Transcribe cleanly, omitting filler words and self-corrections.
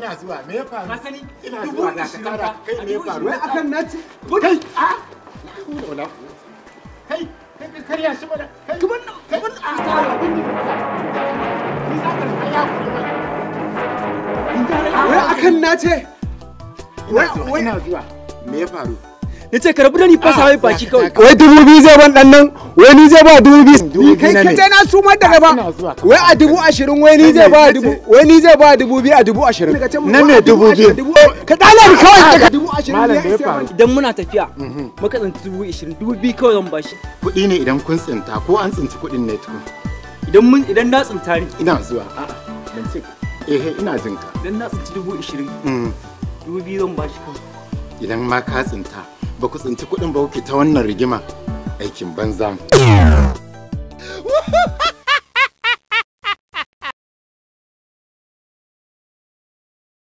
ina zuwa me ya faru? Ka sani? Ina zuwa ga ka tara kai me ya faru? Wai akan nace. Kai a kai kai kariya shi mana. Kaman a tsara bin ni. Ni za ka kaya ku. wai akan nace. Wai ina zuwa. Me ya faru? Nace ka rabu da ni fasa wai baki kawai. Wai 2000 zai ban dan nan. Wai ni zai ba 2000. Kai kace na su ma daga ba. Wai a 20,000 wai ni zai ba 2000. Wai ni zai ba 2000 a 20,000. Na me 2000? Ka dala mu kawai daga 20,000. Malam me ya faru? Idan muna tafiya muka tsinci 20,000 2,000 kawai zan bashi. Kuɗi ne idan kun tsinta ko an tsinci kuɗin ne tukun. Idan na tsinta ne. Ina zuwa. A'a ban ce. Ina jin ka. Idan na tsinci 20,000 2,000 zan bashi kawai. Idan ma ka tsinta ba ku tsinci kuɗin ba kuke ta wannan rigima aikin banza.